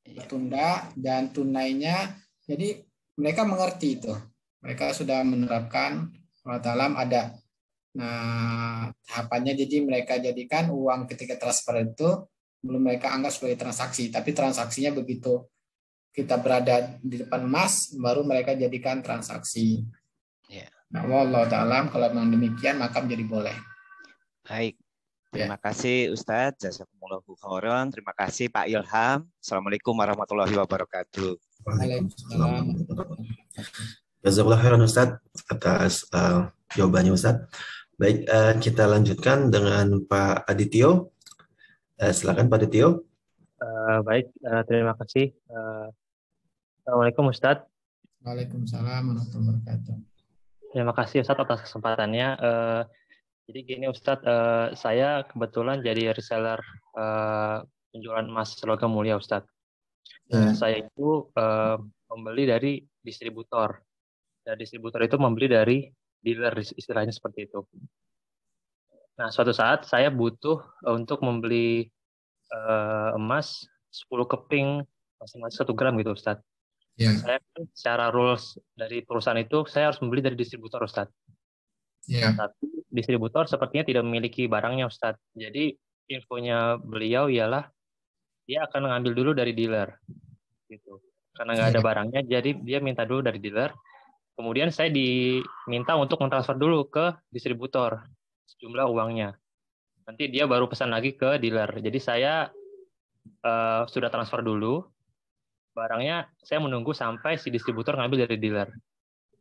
Tertunda dan tunainya. Jadi mereka mengerti itu. Mereka sudah menerapkan Allah Ta'ala ada. Nah, tahapannya jadi mereka jadikan uang ketika transfer itu belum mereka anggap sebagai transaksi, tapi transaksinya begitu kita berada di depan emas baru mereka jadikan transaksi. Nah, wallahu ta'ala kalau memang demikian maka menjadi boleh. Baik. Terima kasih Ustadz. Jazakumullahu khairan. Terima kasih Pak Ilham. Assalamualaikum warahmatullahi wabarakatuh. Waalaikumsalam. Jazakallahu khairan Ustadz atas jawabannya Ustadz. Baik, kita lanjutkan dengan Pak Adityo. Silakan Pak Adityo. Baik, terima kasih. Assalamualaikum Ustadz. Waalaikumsalam warahmatullahi wabarakatuh. Terima kasih Ustadz atas kesempatannya. Jadi gini Ustadz, saya kebetulan jadi reseller penjualan emas logam mulia Ustadz. Saya itu membeli dari distributor. Dan distributor itu membeli dari dealer, istilahnya seperti itu. Nah, suatu saat saya butuh untuk membeli emas 10 keping masing-masing 1 gram gitu Ustadz. Saya secara rules dari perusahaan itu saya harus membeli dari distributor Ustadz. Tapi distributor sepertinya tidak memiliki barangnya Ustadz. Jadi infonya beliau ialah dia akan mengambil dulu dari dealer gitu. Karena nggak ada barangnya, jadi dia minta dulu dari dealer. Kemudian saya diminta untuk mentransfer dulu ke distributor sejumlah uangnya. Nanti dia baru pesan lagi ke dealer. Jadi saya sudah transfer dulu. Barangnya saya menunggu sampai si distributor ngambil dari dealer.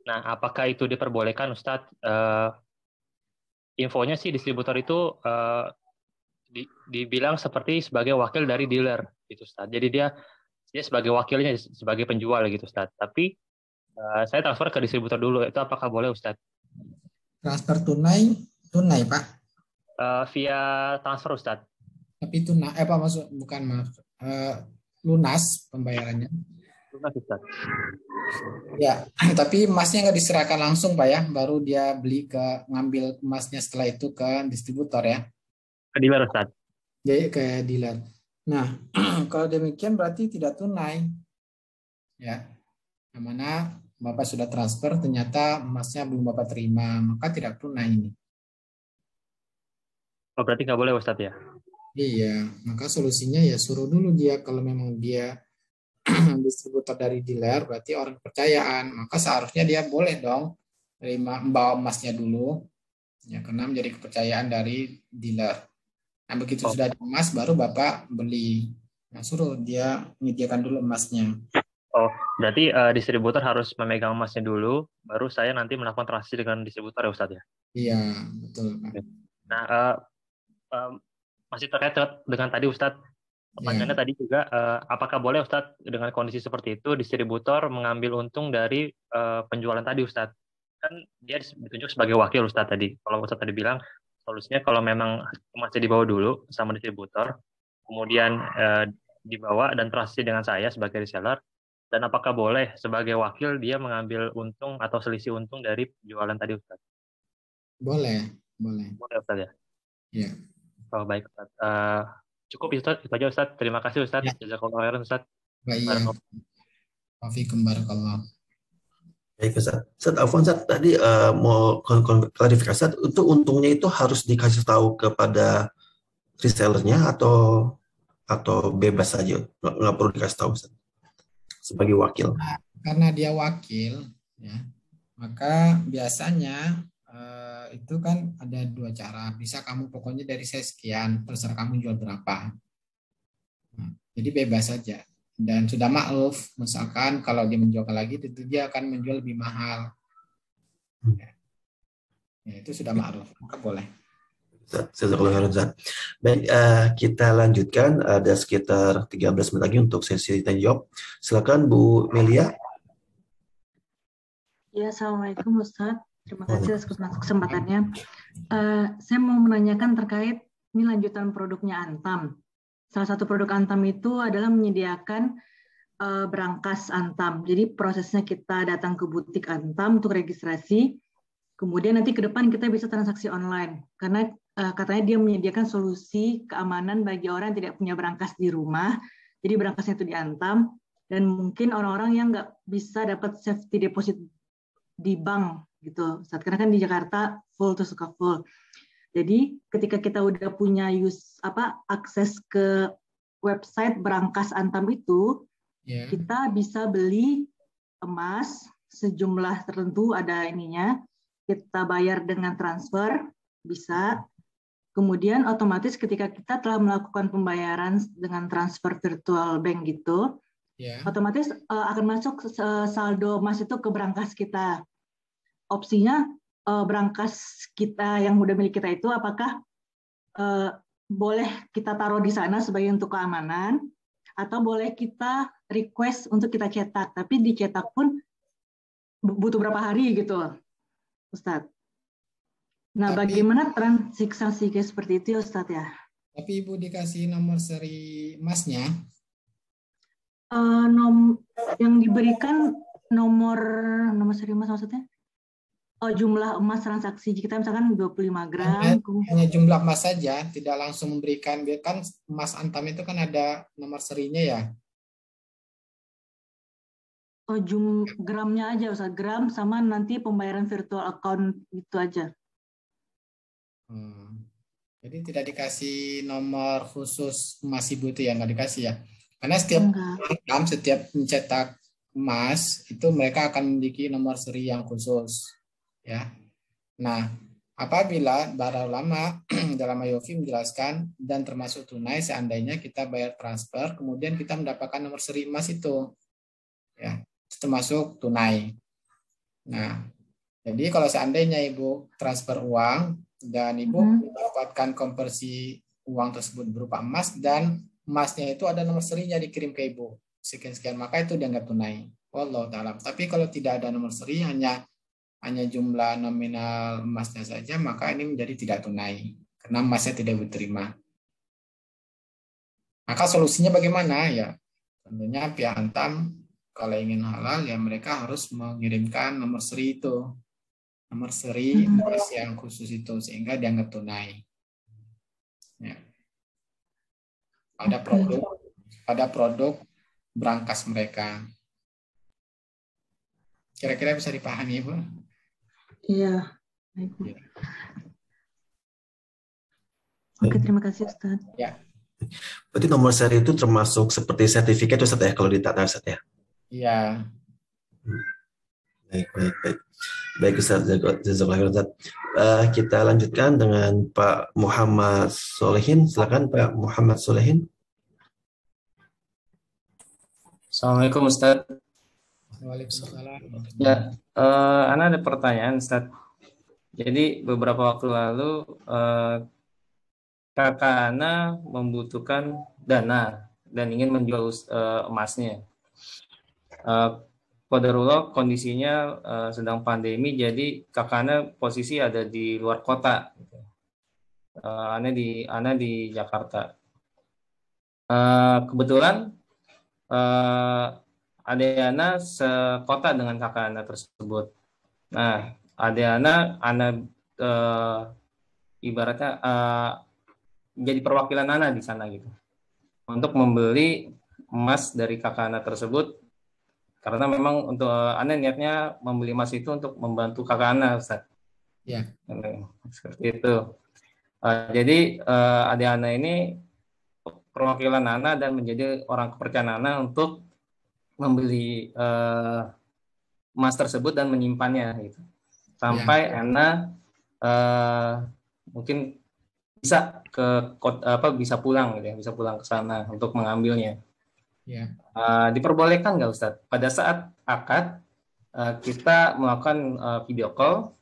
Nah, apakah itu diperbolehkan Ustadz? Infonya sih distributor itu dibilang seperti sebagai wakil dari dealer gitu Ustadz. Jadi dia sebagai wakilnya, sebagai penjual gitu Ustadz. Tapi saya transfer ke distributor dulu. Itu apakah boleh Ustadz? Transfer tunai Pak? Via transfer Ustadz. Tapi tunai lunas pembayarannya. Lunas Ustadz. Ya, tapi emasnya nggak diserahkan langsung Pak ya, baru dia ngambil emasnya setelah itu ke distributor ya. Ke dealer Ustadz. Jadi ke dealer. Nah, kalau demikian berarti tidak tunai. Ya. Yang mana Bapak sudah transfer, ternyata emasnya belum Bapak terima, maka tidak tunai ini. Oh, berarti nggak boleh Ustadz ya? Iya, maka solusinya ya suruh dulu dia, kalau memang dia distributor dari dealer, berarti orang kepercayaan, maka seharusnya dia boleh dong membawa emasnya dulu, ya, karena menjadi kepercayaan dari dealer. Nah, begitu sudah ada emas, baru Bapak beli. Nah, suruh dia menyediakan dulu emasnya. Oh, berarti distributor harus memegang emasnya dulu, baru saya nanti melakukan transaksi dengan distributor ya Ustadz ya? Iya, betul Pak. Nah, masih terkait dengan tadi Ustadz, pertanyaannya tadi juga, apakah boleh Ustadz dengan kondisi seperti itu distributor mengambil untung dari penjualan tadi Ustadz? Kan dia ditunjuk sebagai wakil Ustadz tadi. Kalau Ustadz tadi bilang solusinya kalau memang masih dibawa dulu sama distributor, kemudian dibawa dan transaksi dengan saya sebagai reseller, dan apakah boleh sebagai wakil dia mengambil untung atau selisih untung dari penjualan tadi Ustadz? Boleh, boleh. Boleh Ustadz ya? Iya. Oh, baik Ustadz. Cukup Ustadz, itu aja Ustadz. Terima kasih Ustadz. Jazakallahu khairan Ustadz. Iya. Waalaikumsalam warahmatullahi. Baik Ustaz. Ustaz Afwan, Ustaz tadi mau klarifikasi, Ustaz, untuk untungnya itu harus dikasih tahu kepada resellernya atau bebas saja, nggak perlu dikasih tahu Ustaz, sebagai wakil. Karena dia wakil, ya, maka biasanya itu kan ada dua cara. Bisa kamu pokoknya dari saya sekian, terserah kamu jual berapa. Nah, jadi bebas saja. Dan sudah makluf, misalkan kalau dia menjual lagi, tentu dia akan menjual lebih mahal. Ya, itu sudah makluf, maka boleh. Baik, kita lanjutkan. Ada sekitar 13 menit lagi untuk sesi tanya jawab. Silakan Bu Melia. Ya, Assalamualaikum Ustadz. Terima kasih atas kesempatannya. Saya mau menanyakan terkait ini lanjutan produknya Antam. Salah satu produk Antam itu adalah menyediakan berangkas Antam. Jadi prosesnya kita datang ke butik Antam untuk registrasi, kemudian nanti ke depan kita bisa transaksi online. Karena katanya dia menyediakan solusi keamanan bagi orang yang tidak punya berangkas di rumah. Jadi berangkasnya itu di Antam, dan mungkin orang-orang yang nggak bisa dapat safety deposit di bank gitu. Karena kan di Jakarta full tuh, suka full. Jadi ketika kita udah punya akses ke website berangkas Antam itu, kita bisa beli emas sejumlah tertentu, ada ininya, kita bayar dengan transfer, bisa. Kemudian otomatis ketika kita telah melakukan pembayaran dengan transfer virtual bank gitu, otomatis akan masuk saldo emas itu ke berangkas kita. Opsinya berangkas kita yang udah milik kita itu apakah boleh kita taruh di sana sebagai untuk keamanan, atau boleh kita request untuk kita cetak, tapi dicetak pun butuh berapa hari gitu, Ustadz. Nah, bagaimana transaksi kayak seperti itu, Ustadz ya? Tapi Ibu dikasih nomor seri emasnya? Yang diberikan nomor seri emas maksudnya? Oh, jumlah emas transaksi kita misalkan 25 gram. Hanya jumlah emas saja, tidak langsung memberikan. Kan emas Antam itu kan ada nomor serinya ya. Oh, gramnya aja Ustaz, gram sama nanti pembayaran virtual account itu aja. Jadi tidak dikasih nomor khusus emas Ibu itu ya, nggak dikasih ya. Karena setiap mencetak emas itu mereka akan memiliki nomor seri yang khusus. Ya, nah apabila para ulama dalam Ayofi menjelaskan dan termasuk tunai seandainya kita bayar transfer kemudian kita mendapatkan nomor seri emas itu, ya itu termasuk tunai. Nah, jadi kalau seandainya Ibu transfer uang dan Ibu mendapatkan konversi uang tersebut berupa emas dan emasnya itu ada nomor serinya dikirim ke Ibu sekian-sekian, maka itu dianggap tunai. Wallahu ta'ala. Tapi kalau tidak ada nomor seri, hanya jumlah nominal emasnya saja, maka ini menjadi tidak tunai karena emasnya tidak diterima. Maka solusinya bagaimana ya? Tentunya pihak Antam kalau ingin halal ya mereka harus mengirimkan nomor seri itu, nomor seri emas yang khusus itu sehingga dianggap tunai. Ya. Pada produk berangkas mereka. Kira-kira bisa dipahami, Bu? Iya. Oke, terima kasih Ustaz. Ya. Berarti nomor seri itu termasuk seperti sertifikat Ustaz ya kalau di Tata Ustaz ya? Iya. Baik, baik, baik. Baik Ustaz, jazakallahu khairan Ustaz. Kita lanjutkan dengan Pak Muhammad Solehin. Silakan Pak Muhammad Solehin. Assalamualaikum Ustaz. Waalaikumsalam. Ya, Ana ada pertanyaan Ustaz. Jadi beberapa waktu lalu kakak Ana membutuhkan dana dan ingin menjual emasnya. Qadarullah kondisinya sedang pandemi, jadi kakak Ana posisi ada di luar kota. Ana di Jakarta. Kebetulan adik Ana sekota dengan kakak Ana tersebut. Nah, adik Ana ibaratnya jadi perwakilan Ana di sana gitu, untuk membeli emas dari kakak Ana tersebut, karena memang untuk Ana niatnya membeli emas itu untuk membantu kakak Ana, Ustaz. Ya. Seperti itu. Jadi adik Ana ini perwakilan Ana dan menjadi orang kepercayaan Ana untuk membeli emas tersebut dan menyimpannya gitu. Sampai ya. Ana mungkin bisa bisa pulang gitu ya, bisa pulang ke sana untuk mengambilnya. Ya. Diperbolehkan nggak Ustadz? Pada saat akad kita melakukan video call,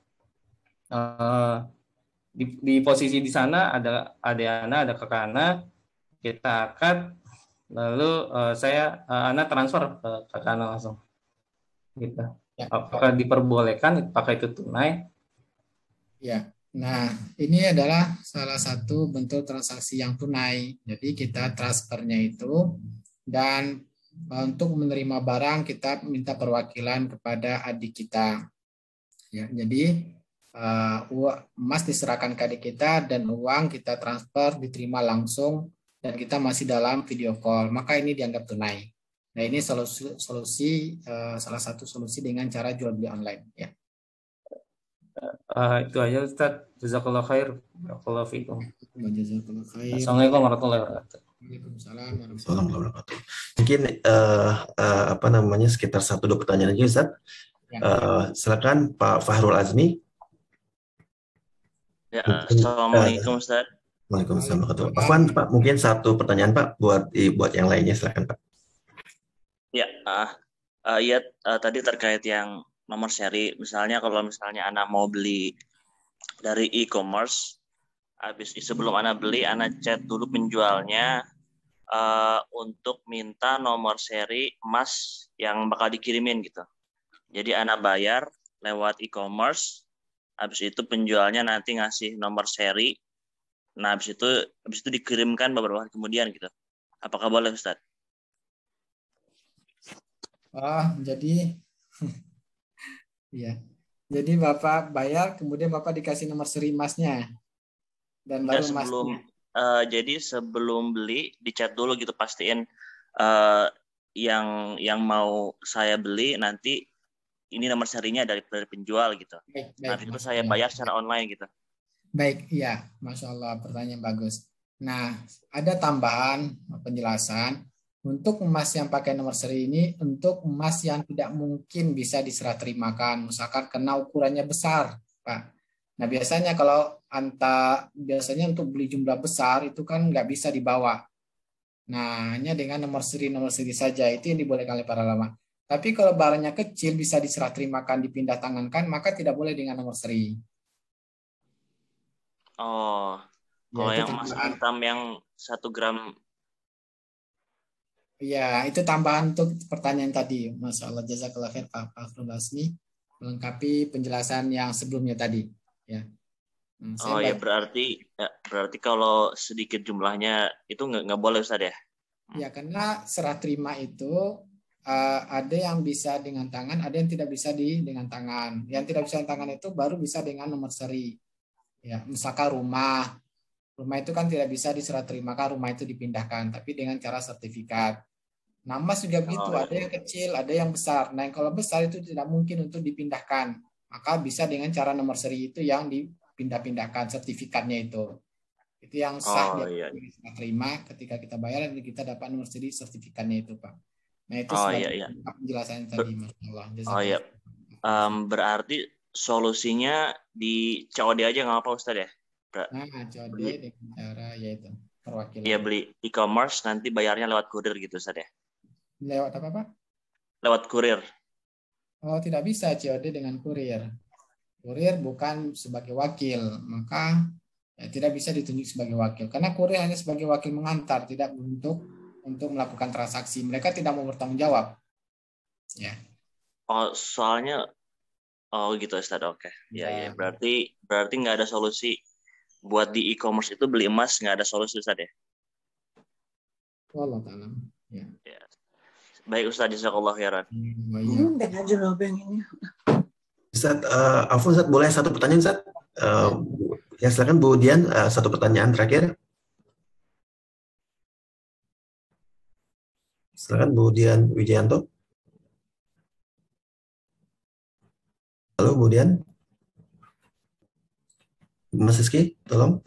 di posisi di sana ada Ana, ada kakak Ana, kita akad, lalu Ana transfer ke kakak Ana langsung. Gitu. Ya. Apakah diperbolehkan? Apakah itu tunai? Ya. Nah, ini adalah salah satu bentuk transaksi yang tunai. Jadi kita transfernya itu, dan untuk menerima barang kita minta perwakilan kepada adik kita. Ya, jadi emas diserahkan ke adik kita dan uang kita transfer diterima langsung dan kita masih dalam video call. Maka ini dianggap tunai. Nah, ini solusi salah satu solusi dengan cara jual beli online. Ya. Itu aja Ustaz. Jazakallah khair. Barakallahu fiikum. Jazakallah khair. Assalamualaikum warahmatullahi wabarakatuh. Waalaikumsalam warahmatullahi wabarakatuh. Mungkin sekitar 1-2 pertanyaan aja Ustaz. Ya. Silakan Pak Fahrul Azmi. Ya, Assalamualaikum Ustaz. Waalaikumsalam warahmatullahi wabarakatuh. Pak, mungkin 1 pertanyaan Pak buat yang lainnya, silakan Pak. Ya, tadi terkait yang nomor seri, misalnya kalau misalnya Ana mau beli dari e-commerce, sebelum Ana beli, Ana chat dulu penjualnya untuk minta nomor seri emas yang bakal dikirimin gitu. Jadi Ana bayar lewat e-commerce, habis itu penjualnya nanti ngasih nomor seri, nah habis itu dikirimkan beberapa hari kemudian gitu. Apakah boleh Ustaz? Jadi ya. Jadi Bapak bayar, kemudian Bapak dikasih nomor seri emasnya. Dan baru emasnya. Jadi sebelum beli, dicat dulu gitu, pastiin yang mau saya beli nanti ini nomor serinya dari penjual gitu. Baik, nanti itu saya bayar secara online gitu. Baik, iya. Masya Allah, pertanyaan bagus. Nah, ada tambahan penjelasan. Untuk emas yang pakai nomor seri ini, untuk emas yang tidak mungkin bisa diserah terimakan, misalkan kena ukurannya besar, Pak. Nah, biasanya kalau biasanya untuk beli jumlah besar itu kan nggak bisa dibawa. Nah, hanya dengan nomor seri saja itu yang dibolehkan oleh para ulama. Tapi kalau barangnya kecil bisa diserah terimakan, dipindah tangankan, maka tidak boleh dengan nomor seri. Oh, kalau yang emas hitam yang 1 gram. Ya, itu tambahan untuk pertanyaan tadi. Masya Allah, jazakallah khair Pak Fakhrul Azmi, melengkapi penjelasan yang sebelumnya tadi. Ya. Ya berarti kalau sedikit jumlahnya itu nggak boleh Ustaz ya? Ya, karena serah terima itu ada yang bisa dengan tangan, ada yang tidak bisa dengan tangan. Yang tidak bisa dengan tangan itu baru bisa dengan nomor seri. Ya, misalkan rumah itu kan tidak bisa diserah terimakan, rumah itu dipindahkan, tapi dengan cara sertifikat. Nah, emas juga begitu, ada yang kecil, ada yang besar. Nah, yang kalau besar itu tidak mungkin untuk dipindahkan, maka bisa dengan cara nomor seri itu yang dipindah-pindahkan sertifikatnya itu. Itu yang sah iya. kita terima ketika kita bayar dan kita dapat nomor seri sertifikatnya itu, Pak. Nah, itu iya. penjelasan tadi, Mas Allah. Iya. Berarti solusinya di COD aja nggak apa Ustaz ya? Nah, COD dengan cara yaitu perwakilan. Iya, beli e-commerce nanti bayarnya lewat kurir gitu Ustaz ya? Lewat apa, Pak? Lewat kurir. Oh, tidak bisa COD dengan kurir. Kurir bukan sebagai wakil, maka ya, tidak bisa ditunjuk sebagai wakil. Karena kurir hanya sebagai wakil mengantar, tidak untuk melakukan transaksi. Mereka tidak mau bertanggung jawab. Ya. Oh, soalnya gitu Ustaz. Oke. Ya. Berarti nggak ada solusi buat di e-commerce itu beli emas, nggak ada solusi Ustaz ya? Wallahu ta'ala. Ya. Baik Ustaz, jazakallahu khairan. Ustaz, Afwan Ustaz, boleh satu pertanyaan Ustaz? Ya silakan Bu Dian, satu pertanyaan terakhir. Silakan Bu Dian Wijayanto. Halo Bu Dian. Mas Rizky, tolong.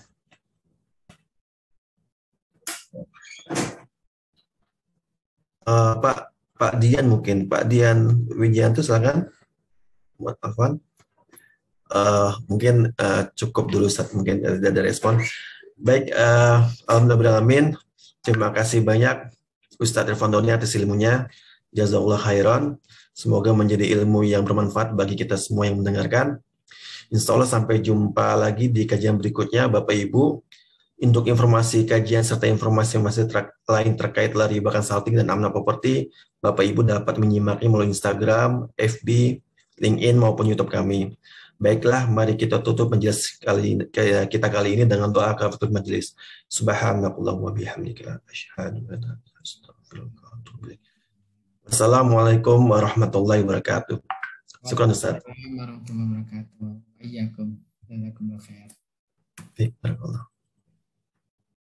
Pak Dian mungkin, Pak Dian Wijayanto, silakan. Buat Afwan. Mungkin cukup dulu Ustaz, mungkin ada respon. Baik, alhamdulillah. Terima kasih banyak Ustadz Irfan Doni atas ilmunya. Jazakallah khairan. Semoga menjadi ilmu yang bermanfaat bagi kita semua yang mendengarkan. Insya Allah sampai jumpa lagi di kajian berikutnya Bapak Ibu. Untuk informasi kajian serta informasi lain terkait lari bahkan salting dan amanah properti, Bapak Ibu dapat menyimaknya melalui Instagram, FB, LinkedIn maupun YouTube kami. Baiklah, mari kita tutup majelis kita kali ini dengan doa kafaratul majelis. Subhanakallahumma wa bihamdika asyhadu an la ilaha illa anta astaghfiruka wa atubu ilaik. Wassalamualaikum warahmatullahi wabarakatuh. Syukran Ustaz. Warahmatullahi wabarakatuh. Iyyakum. Jazakumullah khair. Barakallah.